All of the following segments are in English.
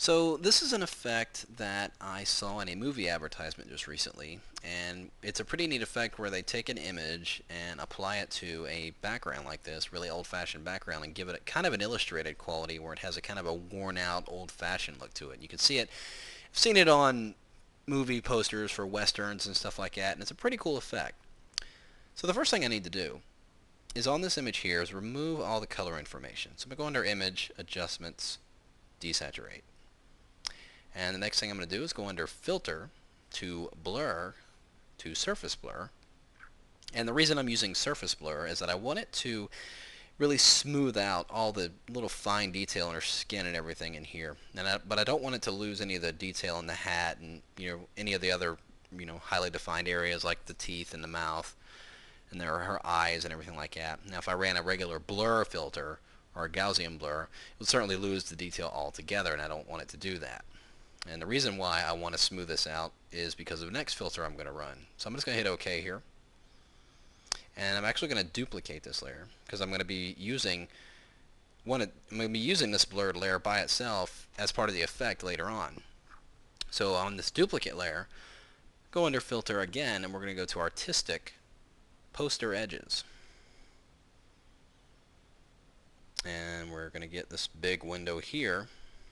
So this is an effect that I saw in a movie advertisement just recently, and it's a pretty neat effect where they take an image and apply it to a background like this, really old-fashioned background, and give it a, kind of an illustrated quality where it has a kind of a worn-out, old-fashioned look to it. You can see it. I've seen it on movie posters for westerns and stuff like that, and it's a pretty cool effect. So the first thing I need to do is on this image here is remove all the color information. So I'm going to go under Image, Adjustments, Desaturate. And the next thing I'm going to do is go under Filter to Blur to Surface Blur. And the reason I'm using Surface Blur is that I want it to really smooth out all the little fine detail in her skin and everything in here. But I don't want it to lose any of the detail in the hat and any of the other highly defined areas like the teeth and the mouth and her eyes and everything like that. Now if I ran a regular blur filter or a Gaussian blur, it would certainly lose the detail altogether, and I don't want it to do that. And the reason why I want to smooth this out is because of the next filter I'm going to run. So I'm just going to hit OK here. And I'm actually going to duplicate this layer because I'm going to be using this blurred layer by itself as part of the effect later on. So on this duplicate layer, go under Filter again, and we're going to go to Artistic, Poster Edges. And we're going to get this big window here.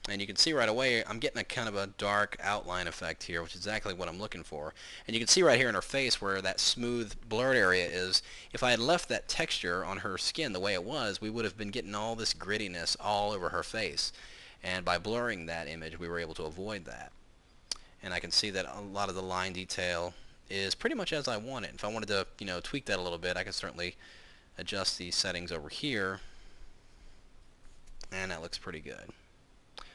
And you can see right away I'm getting a kind of a dark outline effect here, which is exactly what I'm looking for. And you can see right here in her face where that smooth blurred area is. If I had left that texture on her skin the way it was, we would have been getting all this grittiness all over her face. And by blurring that image, we were able to avoid that. And I can see that a lot of the line detail is pretty much as I want it. If I wanted to, tweak that a little bit, I can certainly adjust these settings over here. And that looks pretty good.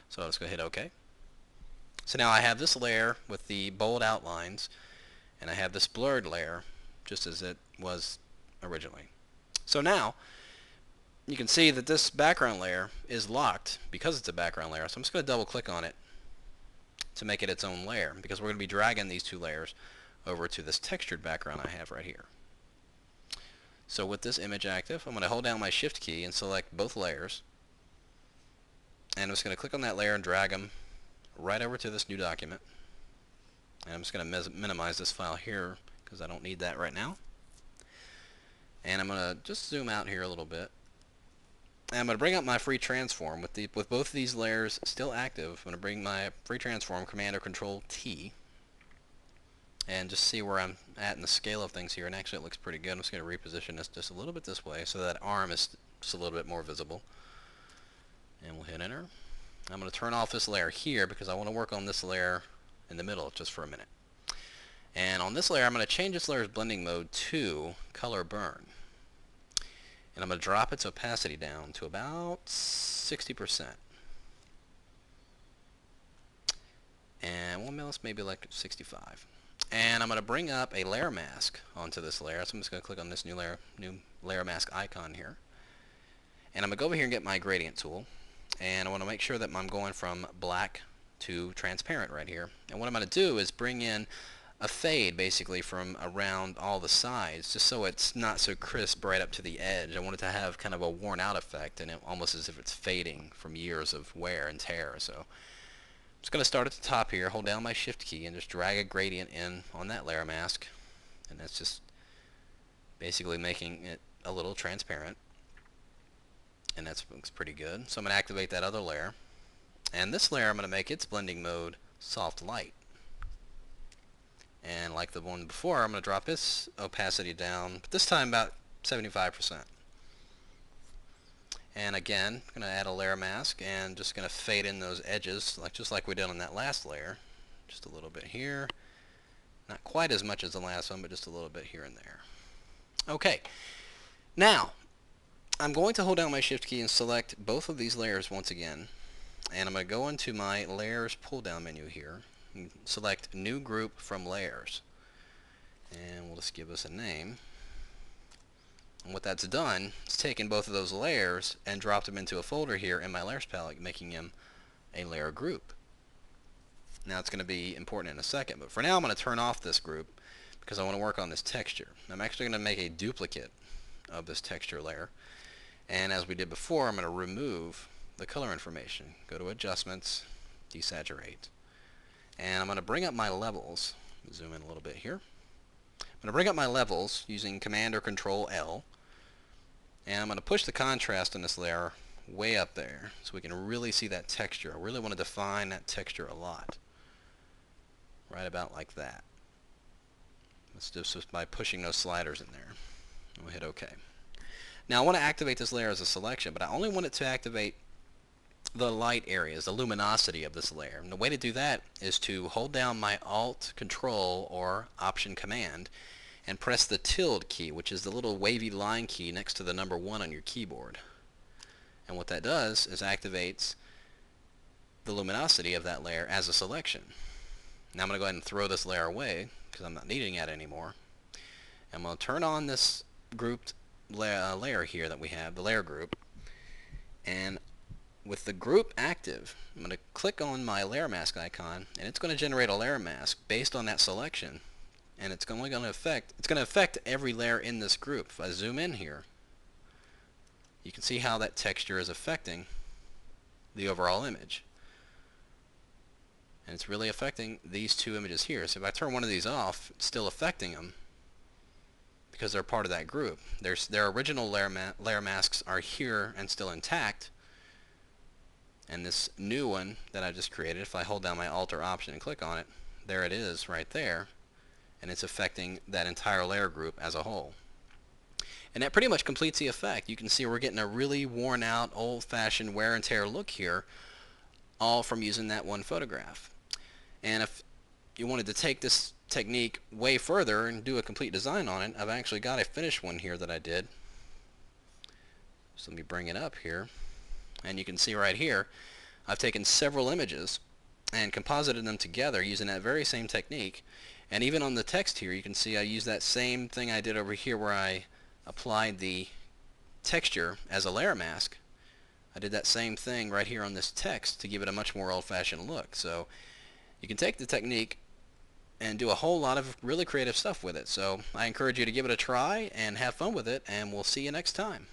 So let's go hit OK. So now I have this layer with the bold outlines, and I have this blurred layer just as it was originally. So now you can see that this background layer is locked because it's a background layer. So I'm just going to double click on it to make it its own layer, because we're going to be dragging these two layers over to this textured background I have right here. So with this image active, I'm going to hold down my Shift key and select both layers. And I'm just going to click on that layer and drag them right over to this new document. And I'm just going to minimize this file here because I don't need that right now. And I'm going to just zoom out here a little bit. And I'm going to bring up my free transform with both of these layers still active. I'm going to bring my free transform, Command or Control T, and just see where I'm at in the scale of things here. And actually it looks pretty good. I'm just going to reposition this just a little bit this way so that arm is just a little bit more visible. And we'll hit enter. I'm going to turn off this layer here because I want to work on this layer in the middle just for a minute. And on this layer I'm going to change this layer's blending mode to color burn. And I'm going to drop its opacity down to about 60%. And well, let's maybe like 65. And I'm going to bring up a layer mask onto this layer. So I'm just going to click on this new layer mask icon here. And I'm going to go over here and get my gradient tool. And I want to make sure that I'm going from black to transparent right here. And what I'm going to do is bring in a fade basically from around all the sides, just so it's not so crisp right up to the edge. I want it to have kind of a worn out effect, and almost as if it's fading from years of wear and tear. So I'm just going to start at the top here, hold down my Shift key, and just drag a gradient in on that layer mask. And that's just basically making it a little transparent. And that looks pretty good. So I'm going to activate that other layer. And this layer I'm going to make its blending mode soft light. And like the one before, I'm going to drop its opacity down, but this time about 75%. And again, I'm going to add a layer mask and just going to fade in those edges just like we did on that last layer. Just a little bit here. Not quite as much as the last one, but just a little bit here and there. Okay. Now, I'm going to hold down my Shift key and select both of these layers once again, and I'm going to go into my Layers pull-down menu here and select New Group from Layers, and we'll just give this a name. And what that's done is taken both of those layers and dropped them into a folder here in my Layers palette, making them a layer group. Now it's going to be important in a second, but for now I'm going to turn off this group because I want to work on this texture. I'm actually going to make a duplicate of this texture layer. And as we did before, I'm going to remove the color information. Go to Adjustments, desaturate. And I'm going to bring up my levels. Zoom in a little bit here. I'm going to bring up my levels using Command or Control L. And I'm going to push the contrast on this layer way up there so we can really see that texture. I really want to define that texture a lot. Right about like that. Let's do this by pushing those sliders in there. We'll hit OK. Now I want to activate this layer as a selection, but I only want it to activate the light areas, the luminosity of this layer. And the way to do that is to hold down my Alt, Control, or Option Command and press the tilde key, which is the little wavy line key next to the number 1 on your keyboard. And what that does is activates the luminosity of that layer as a selection. Now I'm going to go ahead and throw this layer away because I'm not needing it anymore. I'm going to turn on this grouped layer here that we have, the layer group, and with the group active, I'm going to click on my layer mask icon, and it's going to generate a layer mask based on that selection, and it's going to affect every layer in this group. If I zoom in here, you can see how that texture is affecting the overall image, and it's really affecting these two images here. So if I turn one of these off, it's still affecting them because they're part of that group. Their original layer masks are here and still intact. And this new one that I just created, if I hold down my Alt or Option and click on it, there it is right there. And it's affecting that entire layer group as a whole. And that pretty much completes the effect. You can see we're getting a really worn out, old-fashioned wear and tear look here, all from using that one photograph. And if you wanted to take this technique way further and do a complete design on it, I've actually got a finished one here that I did. So let me bring it up here. And you can see right here, I've taken several images and composited them together using that very same technique. And even on the text here, you can see I use that same thing I did over here where I applied the texture as a layer mask. I did that same thing right here on this text to give it a much more old-fashioned look. So you can take the technique and do a whole lot of really creative stuff with it. So I encourage you to give it a try and have fun with it, and we'll see you next time.